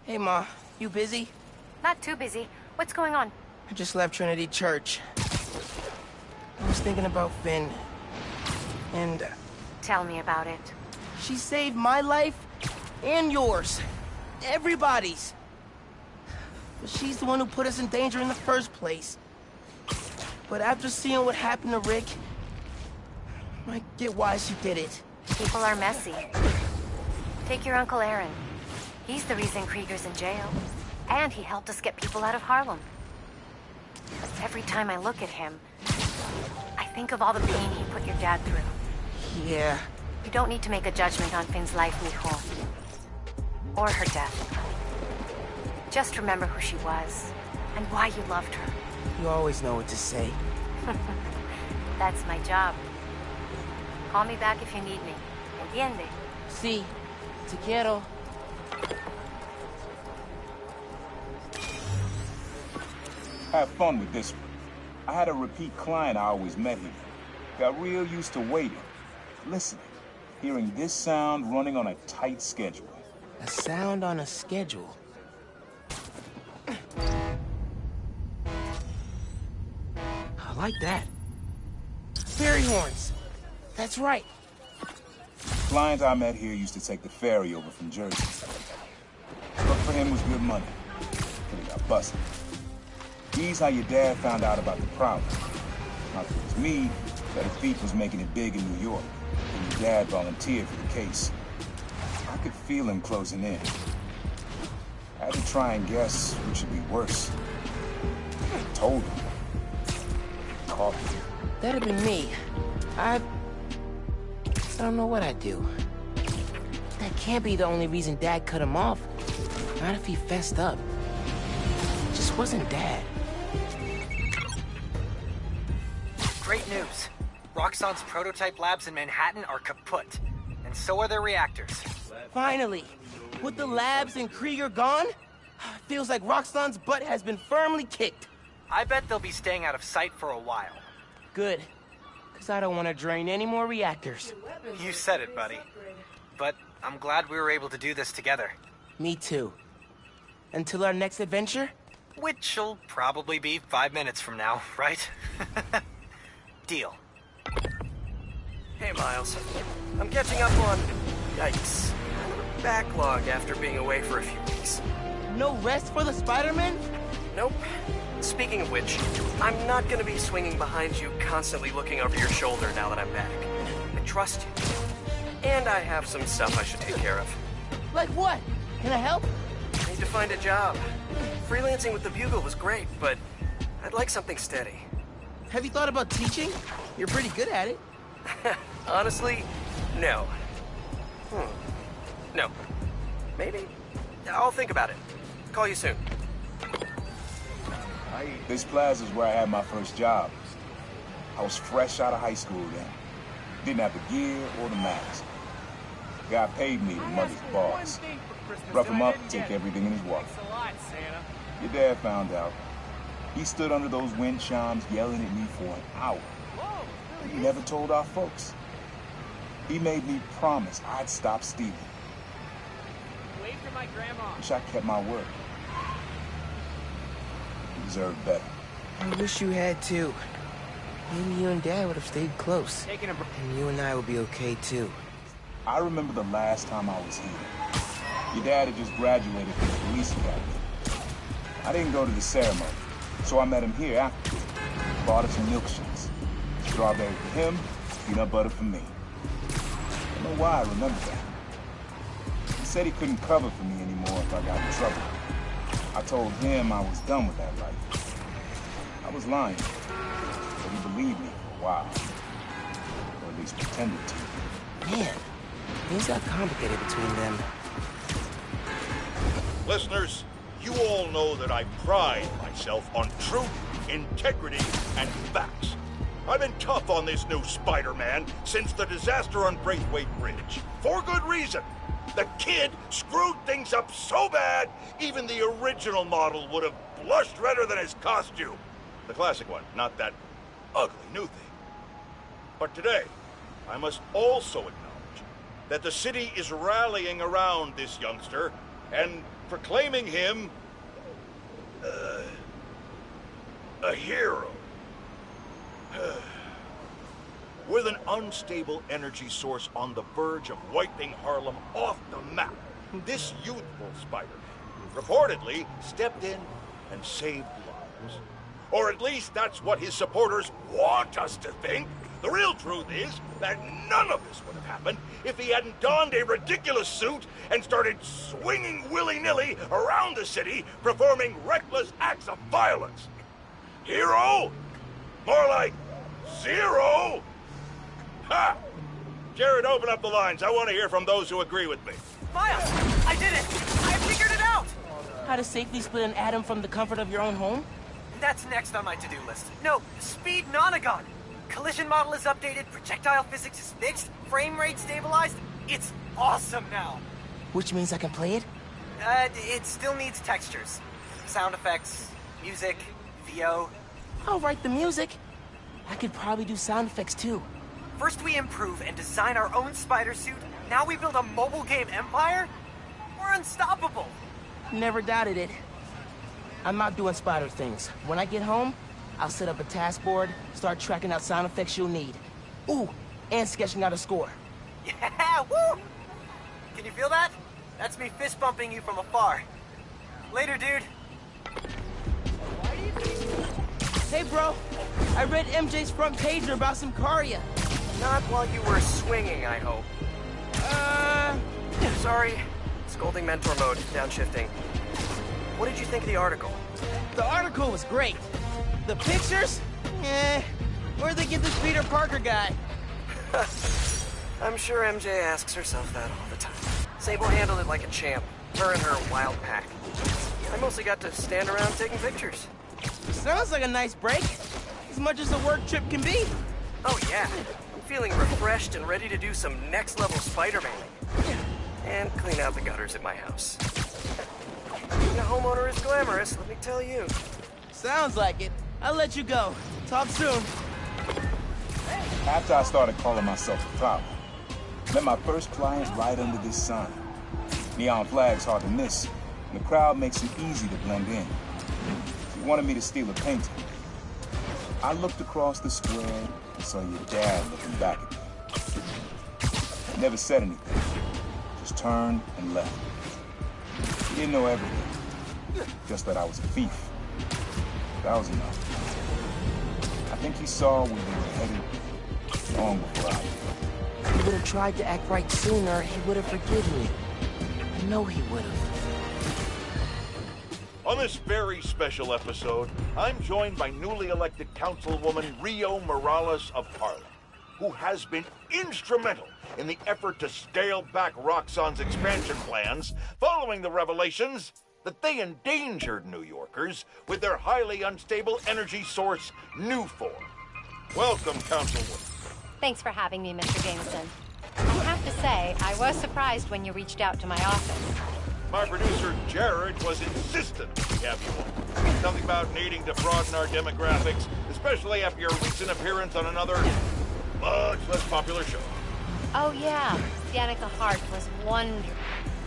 Hey, Ma. You busy? Not too busy. What's going on? I just left Trinity Church. I was thinking about Finn. And Tell me about it. she saved my life and yours. Everybody's. But she's the one who put us in danger in the first place. But after seeing what happened to Rick, I get why she did it. People are messy. Take your Uncle Aaron. He's the reason Krieger's in jail. And he helped us get people out of Harlem. Every time I look at him, I think of all the pain he put your dad through. Yeah. You don't need to make a judgment on Finn's life, mijo. Or her death. Just remember who she was, and why you loved her. You always know what to say. That's my job. Call me back if you need me. Entiende? Sí. Te quiero. Have fun with this one. I had a repeat client I always met here. Got real used to waiting, listening, hearing this sound running on a tight schedule. A sound on a schedule. I like that. Fairy horns. That's right. Client I met here used to take the ferry over from Jersey. Work for him was good money. But he got busted. He's how your dad found out about the problem. Not if it was me, that a thief was making it big in New York. And your dad volunteered for the case. I could feel him closing in. I had to try and guess which should be worse. I told him. Caught him. That'd be me. I don't know what I'd do. That can't be the only reason Dad cut him off. Not if he fessed up. It just wasn't Dad. Great news. Roxxon's prototype labs in Manhattan are kaput. And so are their reactors. Finally! With the labs and Krieger gone, feels like Roxxon's butt has been firmly kicked. I bet they'll be staying out of sight for a while. Good. Because I don't want to drain any more reactors. You said it, buddy. But I'm glad we were able to do this together. Me too. Until our next adventure? Which'll probably be 5 minutes from now, right? Deal. Hey, Miles. I'm catching up on... yikes. Backlog after being away for a few weeks. No rest for the Spider-Man? Nope. Speaking of which, I'm not gonna be swinging behind you, constantly looking over your shoulder now that I'm back. I trust you. And I have some stuff I should take care of. Like what? Can I help? I need to find a job. Freelancing with the Bugle was great, but I'd like something steady. Have you thought about teaching? You're pretty good at it. Honestly, no. No. Maybe. I'll think about it. Call you soon. This plaza's where I had my first job. I was fresh out of high school then. Didn't have the gear or the mask. Guy paid me to mother his boss. Rough him up, take everything in his wallet. Your dad found out. He stood under those wind chimes yelling at me for an hour. He never told our folks. He made me promise I'd stop stealing. Wish I kept my word. You deserve better. I wish you had too. Maybe you and Dad would have stayed close. And you and I would be okay too. I remember the last time I was here. Your dad had just graduated from the police academy. I didn't go to the ceremony, so I met him here after. Bought us some milkshakes. Strawberry for him, peanut butter for me. I don't know why I remember that. He said he couldn't cover for me anymore if I got in trouble. I told him I was done with that life. I was lying, but he believed me for a while. Or at least pretended to. Man, things got complicated between them. Listeners, you all know that I pride myself on truth, integrity, and facts. I've been tough on this new Spider-Man since the disaster on Braithwaite Bridge. For good reason. The kid screwed things up so bad, even the original model would have blushed redder than his costume. The classic one, not that ugly new thing. But today, I must also acknowledge that the city is rallying around this youngster, and proclaiming him a hero. With an unstable energy source on the verge of wiping Harlem off the map, this youthful Spider-Man reportedly stepped in and saved lives. Or at least that's what his supporters want us to think. The real truth is that none of this would have happened if he hadn't donned a ridiculous suit and started swinging willy-nilly around the city, performing reckless acts of violence. Hero? More like zero? Ha! Jared, open up the lines. I want to hear from those who agree with me. Miles, I did it! I figured it out! How to safely split an atom from the comfort of your own home? That's next on my to-do list. No, Speed Nonagon. Collision model is updated, projectile physics is fixed, frame rate stabilized. It's awesome now. Which means I can play it? It still needs textures. Sound effects, music, VO. I'll write the music. I could probably do sound effects too. First we improve and design our own spider suit. Now we build a mobile game empire? We're unstoppable. Never doubted it. I'm not doing spider things. When I get home, I'll set up a task board, start tracking out sound effects you'll need. Ooh, and sketching out a score. Yeah, woo! Can you feel that? That's me fist bumping you from afar. Later, dude. Hey, bro. I read MJ's front pager about Symkaria. Not while you were swinging, I hope. Sorry. Scolding mentor mode, downshifting. What did you think of the article? The article was great. The pictures? Where'd they get this Peter Parker guy? I'm sure MJ asks herself that all the time. Sable handled it like a champ. Her and her wild pack. I mostly got to stand around taking pictures. Sounds like a nice break. As much as a work trip can be. Oh yeah. I'm feeling refreshed and ready to do some next-level Spider-Man. And clean out the gutters at my house. Being a homeowner is glamorous, let me tell you. Sounds like it. I'll let you go. Talk soon. After I started calling myself a problem, met my first client right under this sign. Neon flag's hard to miss, and the crowd makes it easy to blend in. He wanted me to steal a painting. I looked across the square and saw your dad looking back at me. He never said anything, just turned and left. He didn't know everything, just that I was a thief. That was enough. I think he saw where they were headed long before I did. If he would have tried to act right sooner, he would have forgiven me. I know he would have. On this very special episode, I'm joined by newly elected Councilwoman Rio Morales of Harlem, who has been instrumental in the effort to scale back Roxxon's expansion plans following the revelations that they endangered New Yorkers with their highly unstable energy source, Nuform. Welcome, Councilwoman. Thanks for having me, Mr. Jameson. I have to say, I was surprised when you reached out to my office. My producer, Jared, was insistent we have you on. Something about needing to broaden our demographics, especially after your recent appearance on another, much less popular show. Oh yeah, Danica Hart was wonderful.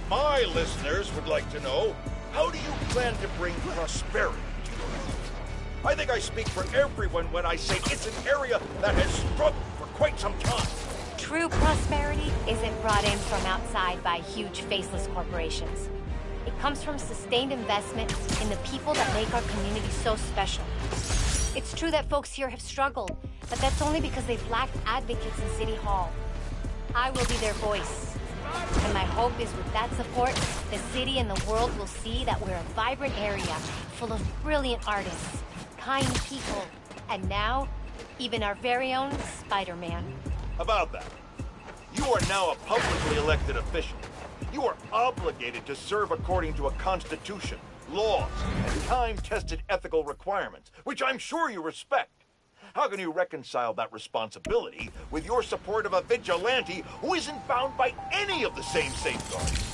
My listeners would like to know, how do you plan to bring prosperity to your area? I think I speak for everyone when I say it's an area that has struggled for quite some time. True prosperity isn't brought in from outside by huge faceless corporations. It comes from sustained investment in the people that make our community so special. It's true that folks here have struggled, but that's only because they've lacked advocates in City Hall. I will be their voice. And my hope is with that support, the city and the world will see that we're a vibrant area full of brilliant artists, kind people, and now, even our very own Spider-Man. About that, you are now a publicly elected official. You are obligated to serve according to a constitution, laws, and time-tested ethical requirements, which I'm sure you respect. How can you reconcile that responsibility with your support of a vigilante who isn't bound by any of the same safeguards?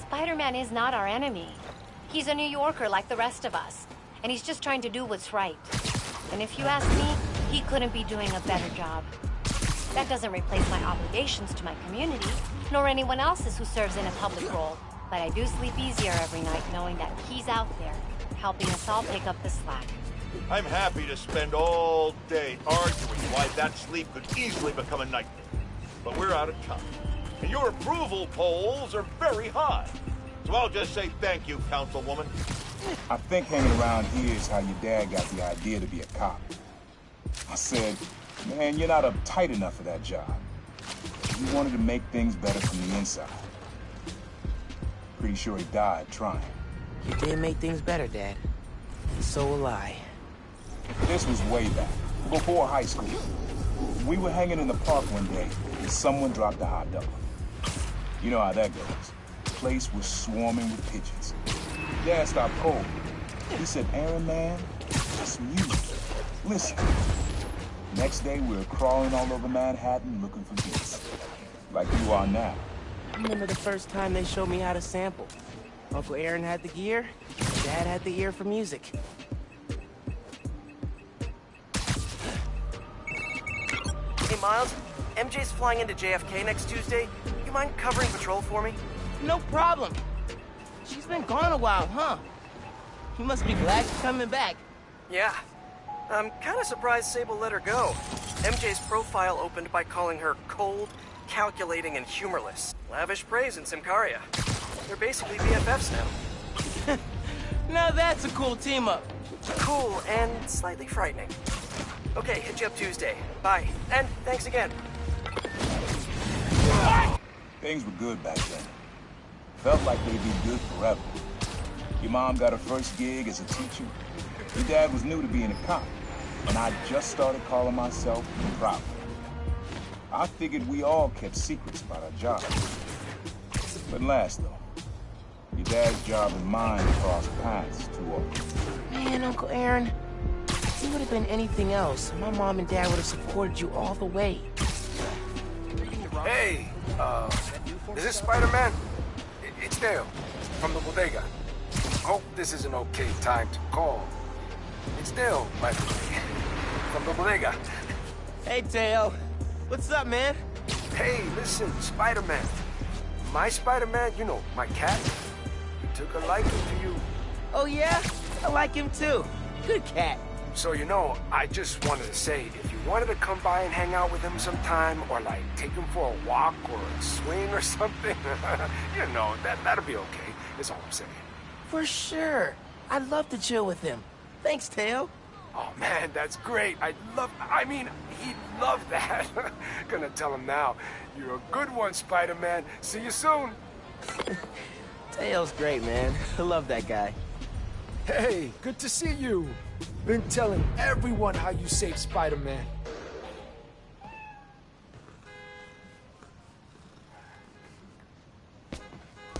Spider-Man is not our enemy. He's a New Yorker like the rest of us, and he's just trying to do what's right. And if you ask me, he couldn't be doing a better job. That doesn't replace my obligations to my community, nor anyone else's who serves in a public role. But I do sleep easier every night knowing that he's out there, helping us all pick up the slack. I'm happy to spend all day arguing why that sleep could easily become a nightmare. But we're out of time. And your approval polls are very high. So I'll just say thank you, Councilwoman. I think hanging around here is how your dad got the idea to be a cop. I said, man, you're not uptight enough for that job. He wanted to make things better from the inside. Pretty sure he died trying. You did make things better, Dad. And so will I. This was way back, before high school. We were hanging in the park one day, and someone dropped a hot dog. You know how that goes. The place was swarming with pigeons. Dad stopped cold. He said, Aaron, man, that's music. Listen. Next day, we were crawling all over Manhattan looking for beats. Like you are now. I remember the first time they showed me how to sample. Uncle Aaron had the gear, Dad had the ear for music. Hey, Miles. MJ's flying into JFK next Tuesday. You mind covering patrol for me? No problem. She's been gone a while, huh? You must be glad she's coming back. Yeah. I'm kind of surprised Sable let her go. MJ's profile opened by calling her cold, calculating, and humorless. Lavish praise in Symkaria. They're basically BFFs now. Now that's a cool team-up. Cool and slightly frightening. Okay, hit you up Tuesday. Bye. And thanks again. Things were good back then. Felt like they'd be good forever. Your mom got her first gig as a teacher. Your dad was new to being a cop. And I just started calling myself the Prowler. I figured we all kept secrets about our jobs. But last, though, your dad's job and mine crossed paths too often. Man, Uncle Aaron, if it would have been anything else, my mom and dad would have supported you all the way. Hey, is this Spider-Man? It's Dale, from the bodega. Hope this is an okay time to call. It's Dale, by the way, from the bodega. Hey, Teo. What's up, man? Hey, listen, Spider-Man. My Spider-Man, you know, my cat, he took a liking to you. Oh, yeah? I like him, too. Good cat. So, you know, I just wanted to say, if you wanted to come by and hang out with him sometime, or like take him for a walk or a swing or something, you know, that'll be okay, is all I'm saying. For sure. I'd love to chill with him. Thanks, Teo. Oh man, that's great. He'd love that. Gonna tell him now. You're a good one, Spider-Man. See you soon. Teo's great, man. I love that guy. Hey, good to see you. Been telling everyone how you saved Spider-Man.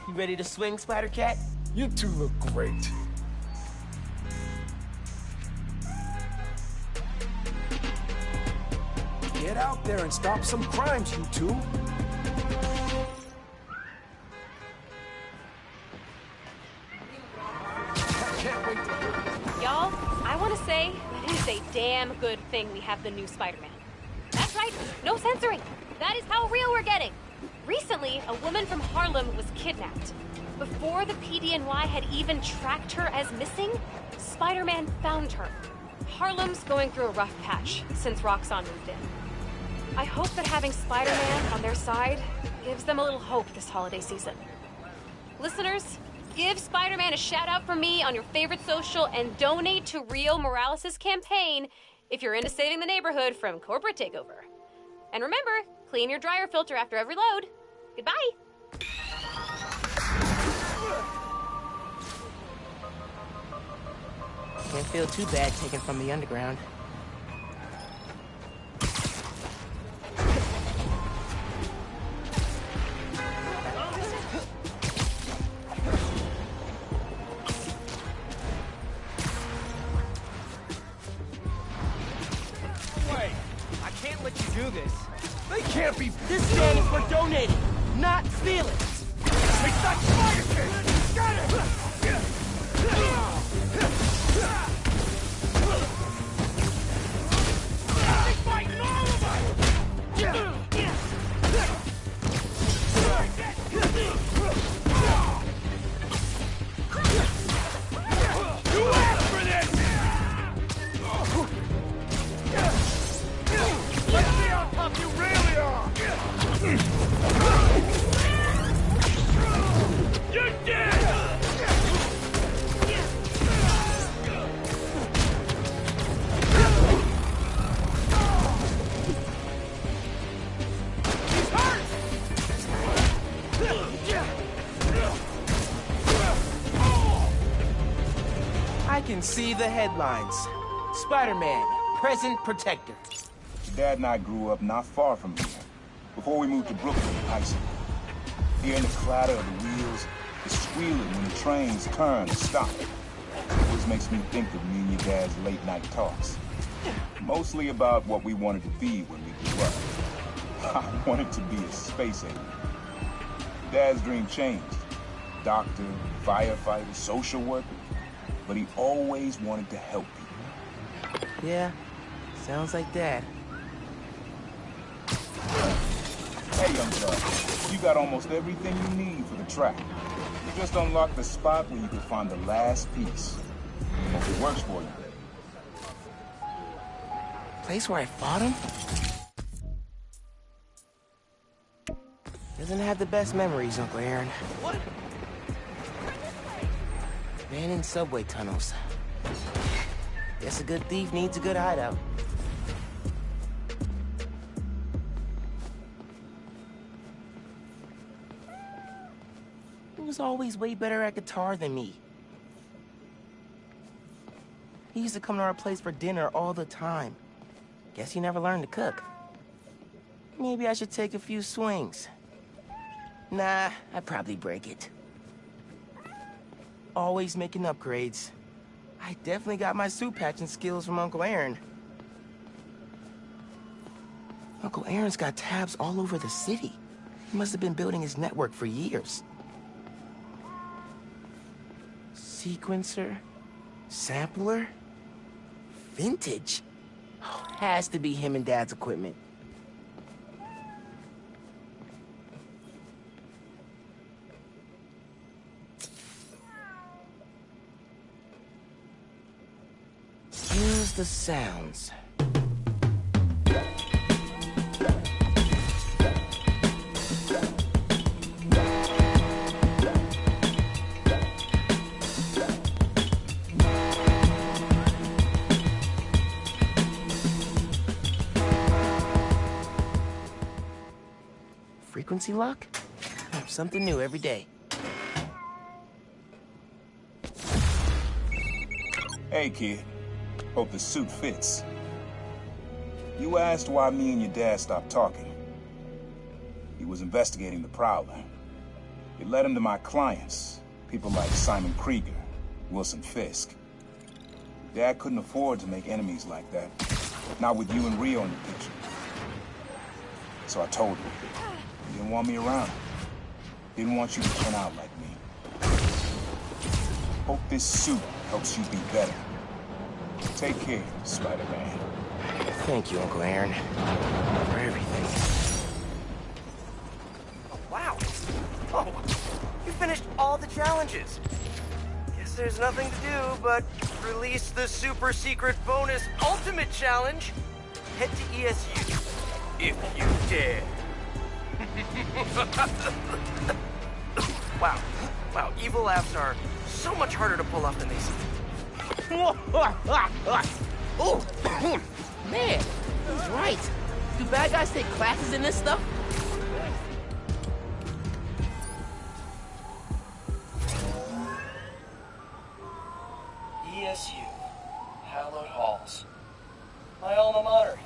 You ready to swing, Spider-Cat? You two look great. Get out there and stop some crimes, you two. Y'all, I want to say it is a damn good thing we have the new Spider-Man. That's right, no censoring. That is how real we're getting. Recently, a woman from Harlem was kidnapped. Before the PDNY had even tracked her as missing, Spider-Man found her. Harlem's going through a rough patch since Roxxon moved in. I hope that having Spider-Man on their side gives them a little hope this holiday season. Listeners, give Spider-Man a shout out from me on your favorite social and donate to Rio Morales' campaign if you're into saving the neighborhood from corporate takeover. And remember, clean your dryer filter after every load. Goodbye. Can't feel too bad taken from the underground. Wait, I can't let you do this. They can't be. This stand is for donating, not stealing. Take that Spider Kid! Get it! Fighting all of us! I can see the headlines. Spider-Man, present protector. Dad and I grew up not far from here, before we moved to Brooklyn in high school. Hearing the clatter of the wheels, the squealing when the trains turn and stop. It always makes me think of me and your dad's late-night talks. Mostly about what we wanted to be when we grew up. I wanted to be a space alien. Dad's dream changed. Doctor, firefighter, social worker. But he always wanted to help people. Yeah, sounds like Dad. Hey, young blood, you got almost everything you need for the track. You just unlocked the spot where you can find the last piece. Hope it works for you. Place where I fought him? Doesn't have the best memories, Uncle Aaron. What? Abandoned subway tunnels. Guess a good thief needs a good hideout. He was always way better at guitar than me. He used to come to our place for dinner all the time. Guess he never learned to cook. Maybe I should take a few swings. Nah, I'd probably break it. Always making upgrades. I definitely got my suit patching skills from Uncle Aaron. Uncle Aaron's got tabs all over the city. He must have been building his network for years. Sequencer? Sampler? Vintage? Oh, has to be him and Dad's equipment. Use the sounds. Frequency lock? Something new every day. Hey, kid. Hope the suit fits. You asked why me and your dad stopped talking. He was investigating the Prowler. It led him to my clients, people like Simon Krieger, Wilson Fisk. Dad couldn't afford to make enemies like that. Not with you and Rio in the picture. So I told him. He didn't want me around. Didn't want you to turn out like me. Hope this suit helps you be better. Take care, Spider-Man. Thank you, Uncle Aaron, for everything. Oh, wow. Oh, you finished all the challenges. Guess there's nothing to do but release the super secret bonus ultimate challenge. Head to ESU, if you dare. Wow. Wow, evil laughs are so much harder to pull off than they seem. Oh, man, he's right. Do bad guys take classes in this stuff? ESU, hallowed halls. My alma mater.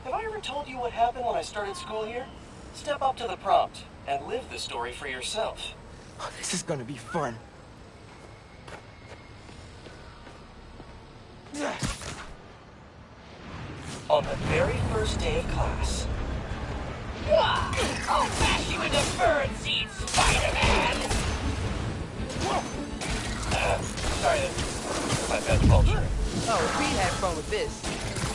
Have I ever told you what happened when I started school here? Step up to the prompt and live the story for yourself. Oh, this is gonna be fun. On the very first day of class. I'll bash you into bird seed, Spider-Man! Sorry, that's my bad, Vulture. Oh, Pete had fun with this.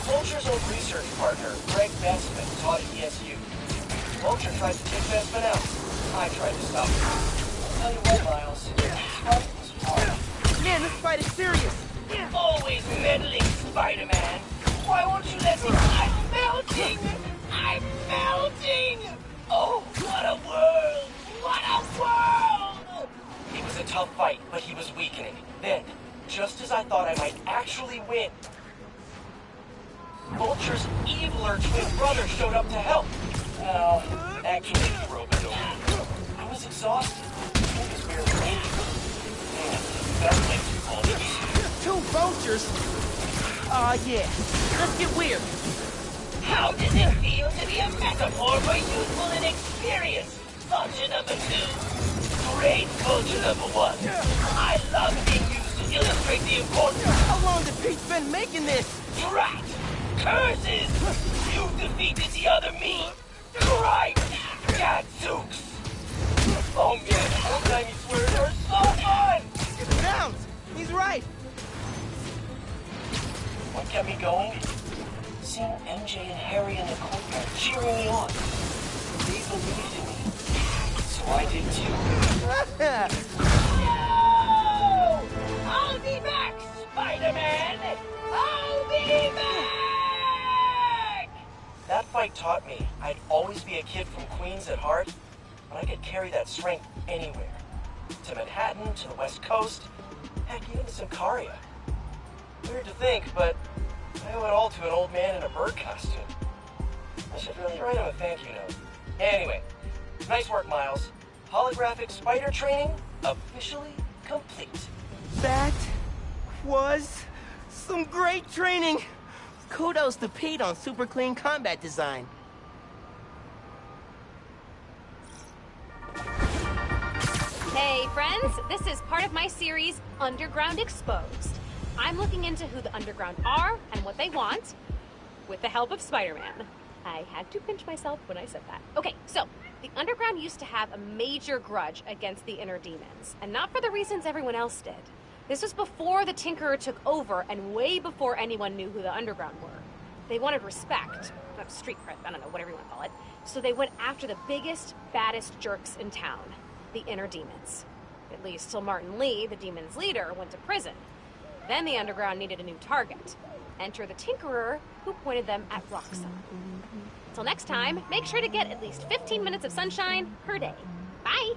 Vulture's old research partner, Greg Bestman, taught at ESU. Vulture tried to take Bestman out. I tried to stop him. I'll tell you what, Miles. This fight was hard. Man, this fight is serious. Always meddling, Spider-Man! Why won't you let me? I'm melting! I'm melting! Oh, what a world! What a world! It was a tough fight, but he was weakening. Then, just as I thought I might actually win, Vulture's eviler twin brother showed up to help. Well, actually, he broke it over. I was exhausted. I was barely able. Man, that's like 2 Vultures. 2 vultures? Aw, yeah. Let's get weird. How does it feel to be a metaphor for youthful inexperience? Vulture number 2. Great vulture number 1. I love being used to illustrate the importance. How long did Pete spend making this? Drat! Curses! You defeated the other me! Right! Gadzooks! Oh man, old-timey swears are so fun! Sounds! He's right! What kept me going? Seeing MJ and Harry in the courtyard cheering me on. They believed in me. So I did too. No! I'll be back, Spider-Man! I'll be back! That fight taught me I'd always be a kid from Queens at heart, but I could carry that strength anywhere. To Manhattan, to the West Coast, heck, even to Symkaria. Weird to think, but I owe it all to an old man in a bird costume. I should really write him a thank you note. Anyway, nice work, Miles. Holographic spider training officially complete. That was some great training. Kudos to Pete on super clean combat design. Hey, friends, this is part of my series, Underground Exposed. I'm looking into who the Underground are and what they want, with the help of Spider-Man. I had to pinch myself when I said that. Okay, so, the Underground used to have a major grudge against the Inner Demons, and not for the reasons everyone else did. This was before the Tinkerer took over, and way before anyone knew who the Underground were. They wanted respect, street cred, I don't know, whatever you want to call it. So they went after the biggest, baddest jerks in town, the Inner Demons. At least till Martin Lee, the Demon's leader, went to prison. Then the Underground needed a new target. Enter the Tinkerer, who pointed them at Roxxon. Till next time, make sure to get at least 15 minutes of sunshine per day. Bye!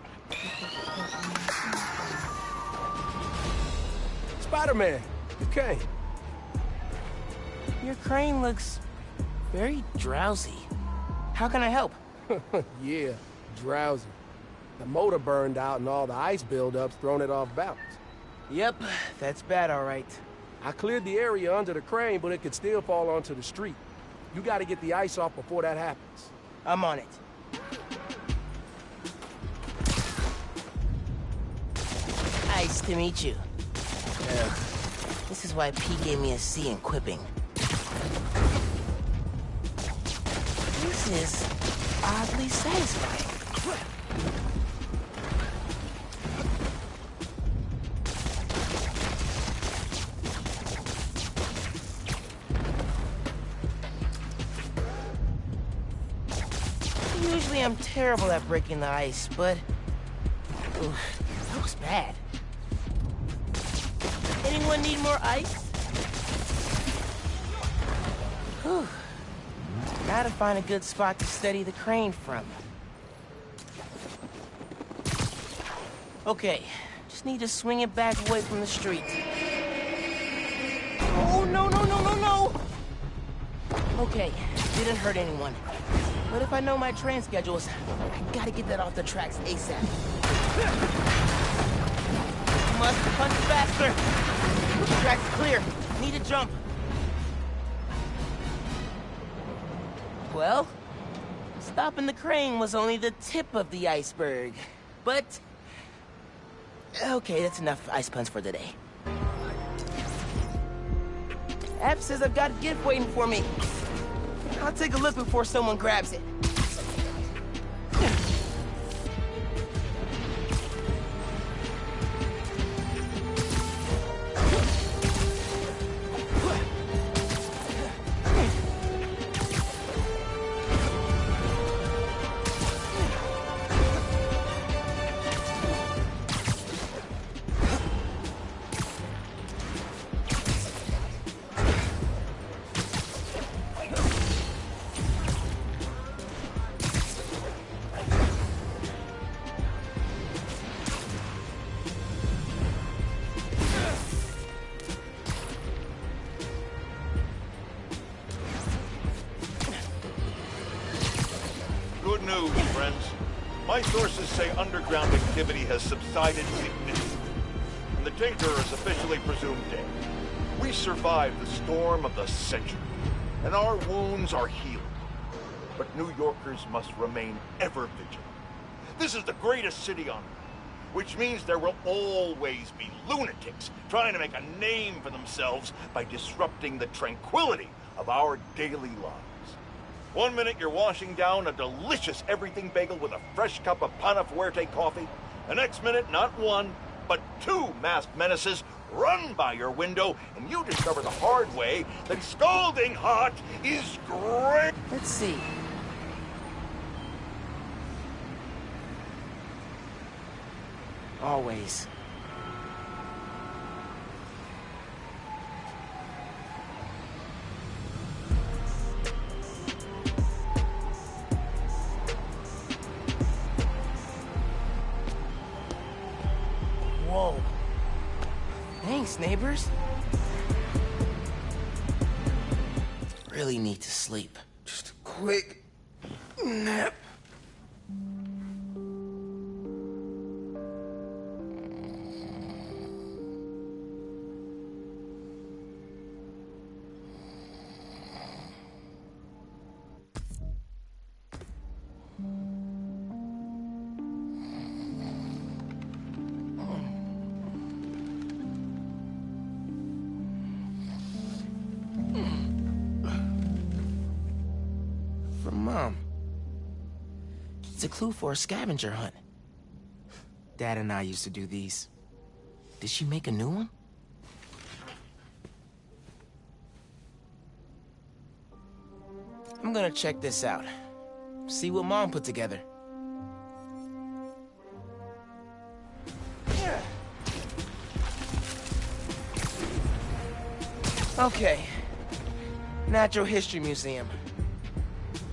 Spider-Man, you came. Your crane looks very drowsy. How can I help? Yeah, drowsy. The motor burned out and all the ice buildups thrown it off balance. Yep, that's bad, all right. I cleared the area under the crane, but it could still fall onto the street. You gotta get the ice off before that happens. I'm on it. Nice to meet you. This is why Pete gave me a C in quipping. This is oddly satisfying. Usually I'm terrible at breaking the ice, but oof, that was bad. Anyone need more ice? Whew. Now to find a good spot to steady the crane from. Okay, just need to swing it back away from the street. Oh, no, no, no, no, no! Okay, didn't hurt anyone. But if I know my train schedules, I gotta get that off the tracks ASAP. Must punch faster! The track's clear. Need to jump. Well, stopping the crane was only the tip of the iceberg. But... okay, that's enough ice punch for today. App says I've got a gift waiting for me. I'll take a look before someone grabs it. Good news, friends. My sources say underground activity has subsided significantly, and the Tinkerer is officially presumed dead. We survived the storm of the century, and our wounds are healing. But New Yorkers must remain ever vigilant. This is the greatest city on earth, which means there will always be lunatics trying to make a name for themselves by disrupting the tranquility of our daily lives. One minute you're washing down a delicious everything bagel with a fresh cup of Pana Fuerte coffee. The next minute, not one, but two masked menaces run by your window, and you discover the hard way that scalding hot is great. Let's see. Always. Whoa. Thanks, neighbors. Really need to sleep. Just a quick nap. From Mom. It's a clue for a scavenger hunt. Dad and I used to do these. Did she make a new one? I'm gonna check this out. See what Mom put together. Yeah. Okay. Natural History Museum.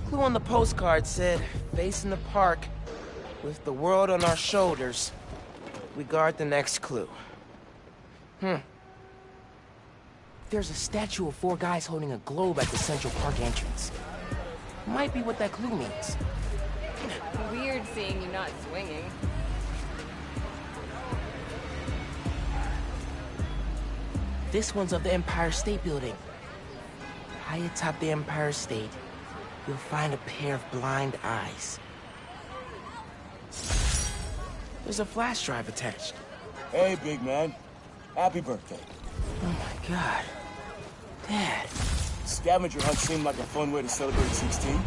Clue on the postcard said, facing the park, with the world on our shoulders, we guard the next clue. There's a statue of 4 guys holding a globe at the Central Park entrance. Might be what that clue means. Weird seeing you not swinging. This one's of the Empire State Building. High atop the Empire State, you'll find a pair of blind eyes. There's a flash drive attached. Hey, big man. Happy birthday. Oh my God. Dad. Scavenger hunt seemed like a fun way to celebrate 16.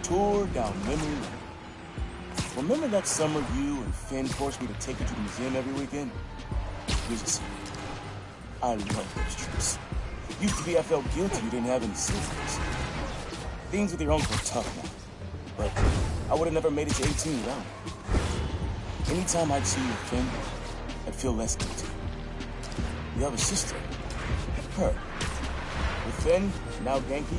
Tour down memory lane. Remember that summer you and Finn forced me to take you to the museum every weekend? Here's a secret. I love those trips. Used to be I felt guilty you didn't have any siblings. Things with your uncle are tough now. But I would have never made it to 18 without him. Anytime I'd see you with Finn, I'd feel less guilty. You have a sister. Her. With Finn, now Genki,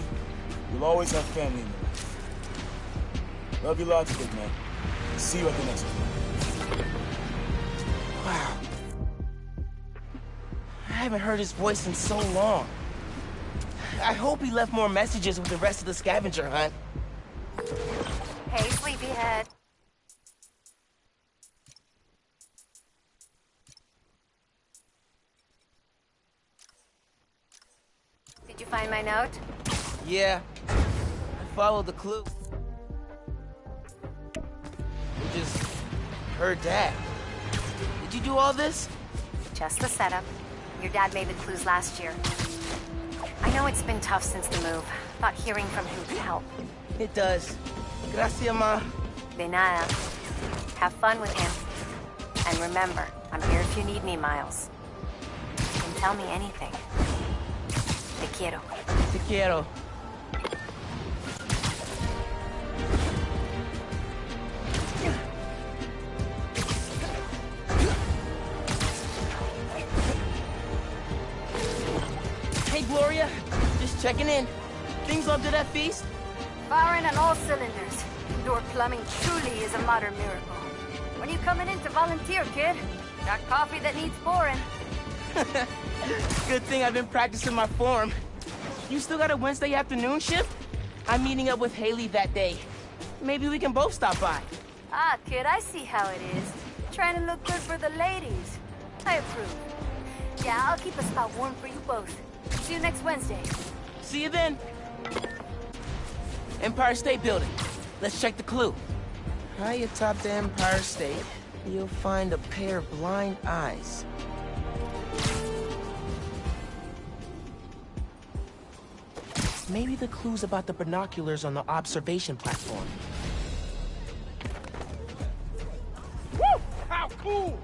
you'll always have family in your life. Love you lots, big man. See you at the next one. Wow. I haven't heard his voice in so long. I hope he left more messages with the rest of the scavenger hunt. Hey, sleepyhead. Did you find my note? Yeah. I followed the clue. We just heard Dad. Did you do all this? Just the setup. Your dad made the clues last year. I know it's been tough since the move. Thought hearing from him could help. It does. Gracias, Ma. De nada. Have fun with him. And remember, I'm here if you need me, Miles. You can tell me anything. Te quiero. Te quiero. Hey, Gloria. Just checking in. Things up to that feast? Firing on all cylinders. Your plumbing truly is a modern miracle. When you coming in to volunteer, kid? Got coffee that needs pouring. Good thing I've been practicing my form. You still got a Wednesday afternoon shift? I'm meeting up with Haley that day. Maybe we can both stop by. Ah, kid, I see how it is. Trying to look good for the ladies. I approve. Yeah, I'll keep a spot warm for you both. See you next Wednesday. See you then. Empire State Building. Let's check the clue. High atop the Empire State, you'll find a pair of blind eyes. Maybe the clue's about the binoculars on the observation platform. Woo! How cool!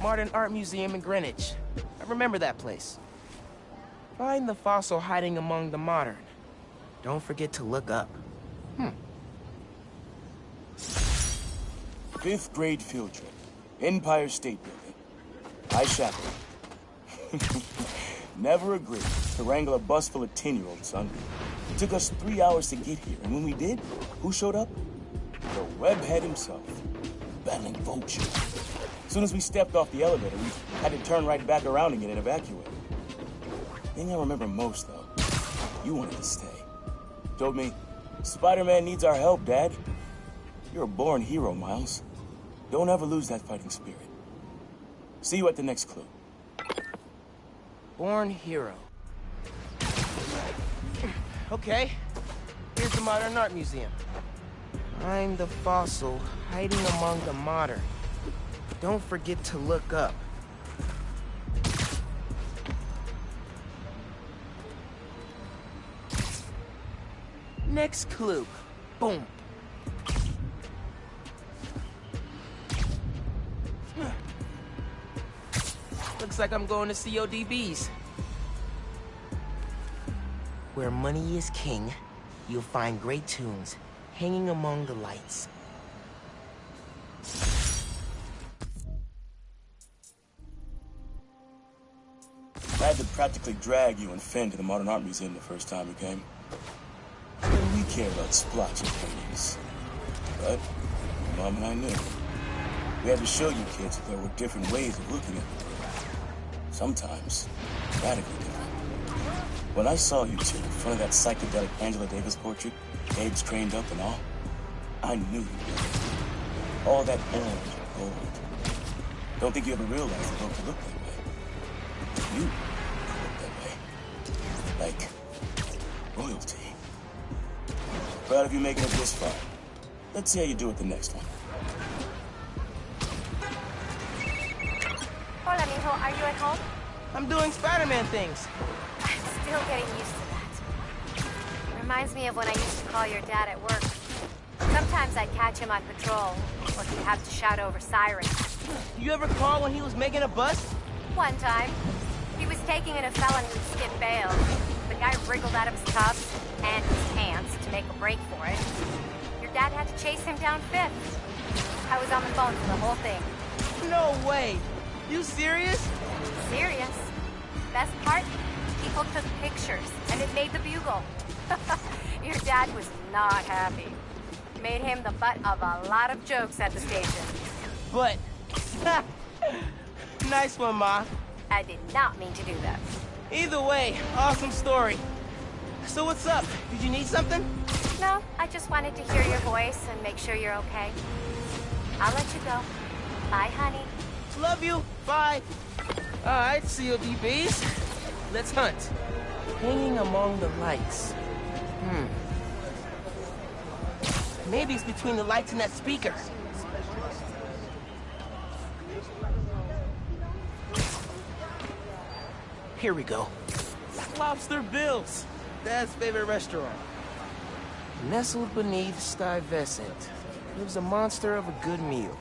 Modern Art Museum in Greenwich. I remember that place. Find the fossil hiding among the modern. Don't forget to look up. 5th grade field trip. Empire State Building. I chaperoned. Never agreed to wrangle a bus full of 10-year-olds, son. It took us 3 hours to get here, and when we did, who showed up? The webhead himself, battling Vulture. As soon as we stepped off the elevator, we had to turn right back around again and evacuate. The thing I remember most, though, you wanted to stay. Told me, Spider-Man needs our help, Dad. You're a born hero, Miles. Don't ever lose that fighting spirit. See you at the next clue. Born hero. Okay, here's the Modern Art Museum. Find the fossil hiding among the modern. Don't forget to look up. Next clue. Boom. Looks like I'm going to CODB's. Where money is king, you'll find great tunes hanging among the lights. I had to practically drag you and Finn to the Modern Art Museum the first time we came. What do we care about splotchy paintings? But Mom and I knew. We had to show you kids that there were different ways of looking at the world. Sometimes radically different. When I saw you two in front of that psychedelic Angela Davis portrait, eggs craned up and all, I knew you'd get it. All that orange and gold. Don't think you ever realized the world could look that way. You look that way. Like royalty. Proud of you making it this far. Let's see how you do it the next one. Hola, mijo. Are you at home? I'm doing Spider-Man things. I'm still getting used to that. Reminds me of when I used to call your dad at work. Sometimes I'd catch him on patrol, or he'd have to shout over sirens. You ever call when he was making a bust? One time, he was taking in a felon who skipped bail. The guy wriggled out of his cuffs and his pants to make a break for it. Your dad had to chase him down 5th. I was on the phone for the whole thing. No way! You serious? Serious. Best part? People took pictures, and it made the Bugle. Your dad was not happy. Made him the butt of a lot of jokes at the station. But... nice one, Ma. I did not mean to do that. Either way, awesome story. So what's up? Did you need something? No, I just wanted to hear your voice and make sure you're okay. I'll let you go. Bye, honey. Love you. Bye. All right, CODBs. Let's hunt. Hanging among the lights. Maybe it's between the lights and that speaker. Here we go. Lobster Bill's. Dad's favorite restaurant. Nestled beneath Stuyvesant lives a monster of a good meal.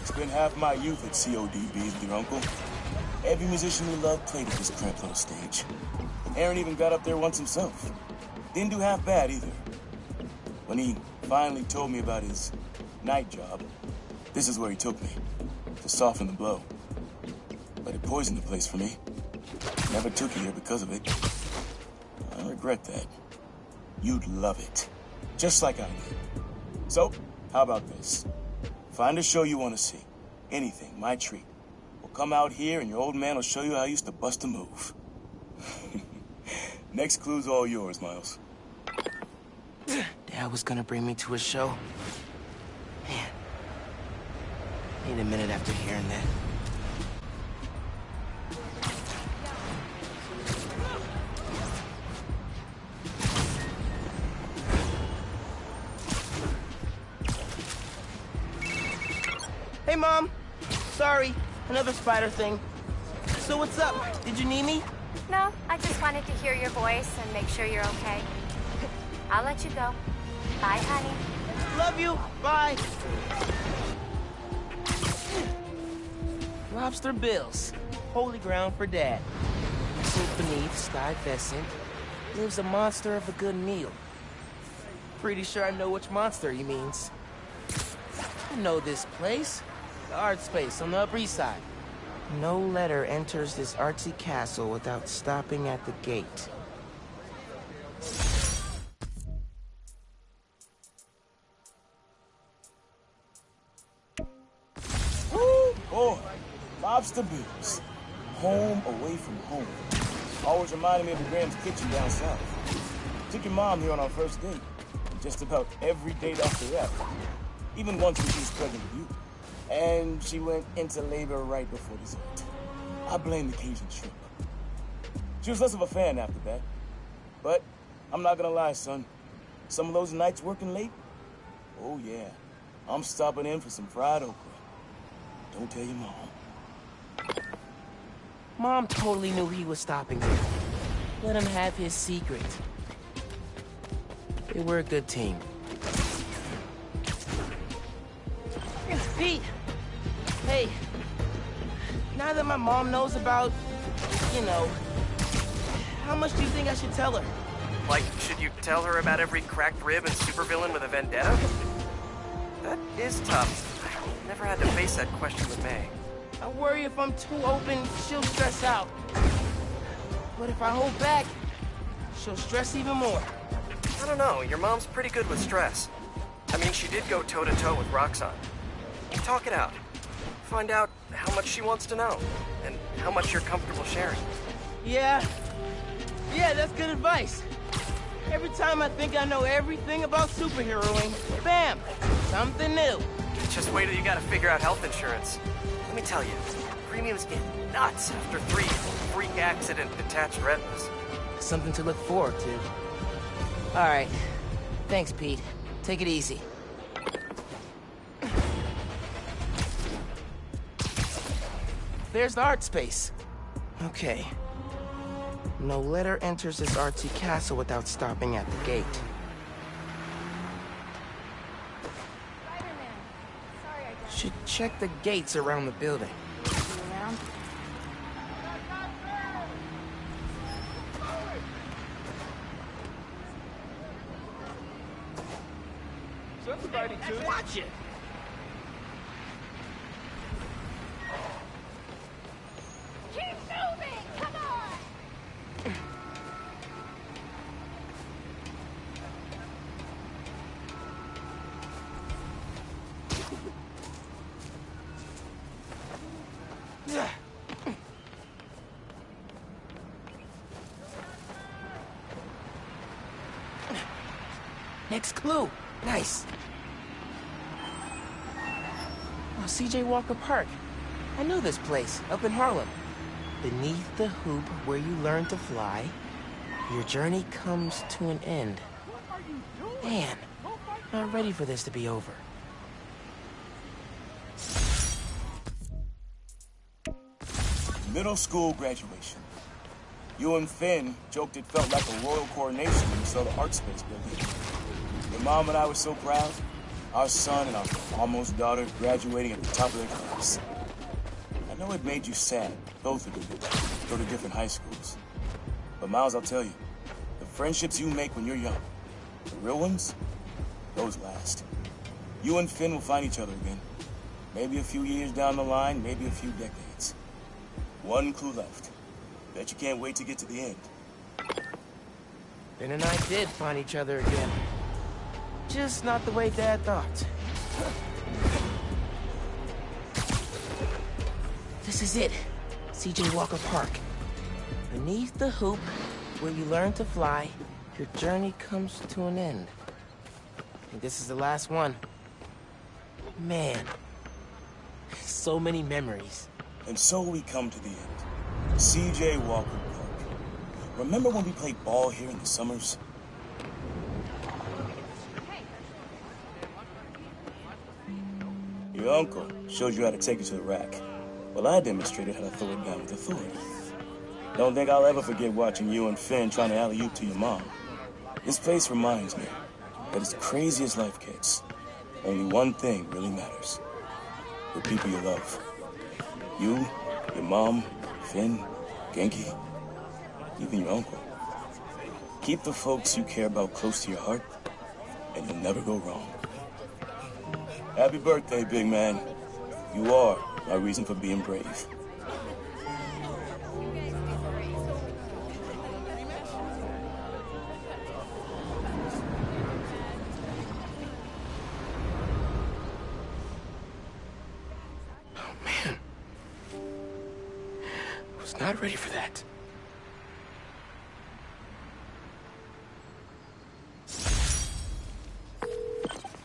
Spent half my youth at CODB's with your uncle. Every musician we loved played at this cramped little stage. Aaron even got up there once himself. Didn't do half bad either. When he finally told me about his night job, this is where he took me, to soften the blow. But it poisoned the place for me. Never took you here because of it. I regret that. You'd love it, just like I did. So, how about this? Find a show you want to see. Anything, my treat. We'll come out here and your old man will show you how I used to bust a move. Next clue's all yours, Miles. Dad was gonna bring me to a show. Man. Ain't a minute after hearing that. Hey, Mom. Sorry, another spider thing. So what's up? Did you need me? No, I just wanted to hear your voice and make sure you're okay. I'll let you go. Bye, honey. Love you. Bye. Lobster Bills. Holy ground for Dad. Nestled beneath Sky Pheasant lives a monster of a good meal. Pretty sure I know which monster he means. I know this place. The art space on the Upper East Side. No letter enters this artsy castle without stopping at the gate. Woo! Boy, Lobster Bills. Home away from home. Always reminded me of the Graham's Kitchen down south. Took your mom here on our first date. Just about every date after that. Even once when she was pregnant with you. And she went into labor right before dessert. I blame the Cajun shrimp. She was less of a fan after that. But I'm not gonna lie, son. Some of those nights working late, oh yeah, I'm stopping in for some fried okra. Don't tell your mom. Mom totally knew he was stopping here. Let him have his secret. They were a good team. Pete! Hey, now that my mom knows about, you know, how much do you think I should tell her? Like, should you tell her about every cracked rib and supervillain with a vendetta? That is tough. I never had to face that question with May. I worry if I'm too open, she'll stress out. But if I hold back, she'll stress even more. I don't know, your mom's pretty good with stress. I mean, she did go toe-to-toe with Roxxon. Talk it out. Find out how much she wants to know, and how much you're comfortable sharing. Yeah, that's good advice. Every time I think I know everything about superheroing, bam, something new. Just wait till you gotta figure out health insurance. Let me tell you, premiums get nuts after 3 freak accident detached retinas. Something to look forward to. All right, thanks, Pete. Take it easy. There's the art space. Okay. No letter enters this artsy castle without stopping at the gate. Should check the gates around the building. Somebody too. Watch it! Keep moving! Come on! Next clue. Nice. Oh, C.J. Walker Park. I know this place, up in Harlem. Beneath the hoop where you learn to fly, your journey comes to an end. Man, not ready for this to be over. Middle school graduation. You and Finn joked it felt like a royal coronation when you saw the art space building. Your mom and I were so proud. Our son and our almost daughter graduating at the top of their class. I know it made you sad, both of you, go to different high schools. But Miles, I'll tell you, the friendships you make when you're young, the real ones, those last. You and Finn will find each other again. Maybe a few years down the line, maybe a few decades. One clue left. Bet you can't wait to get to the end. Finn and I did find each other again. Just not the way Dad thought. This is it. C.J. Walker Park. Beneath the hoop, where you learn to fly, your journey comes to an end. And this is the last one. Man, so many memories. And so we come to the end. C.J. Walker Park. Remember when we played ball here in the summers? Your uncle showed you how to take it to the rack. Well, I demonstrated how to throw it down with authority. Don't think I'll ever forget watching you and Finn trying to alley-oop to your mom. This place reminds me that as crazy as life gets, only one thing really matters. The people you love. You, your mom, Finn, Genki, even your uncle. Keep the folks you care about close to your heart, and you'll never go wrong. Happy birthday, big man. You are my reason for being brave. Not ready for that.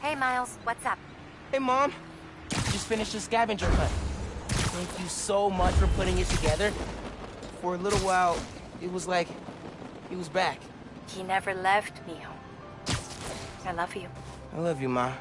Hey, Miles, what's up? Hey, Mom. Just finished the scavenger hunt. Thank you so much for putting it together. For a little while, it was like he was back. He never left, Mio. I love you. I love you, Ma.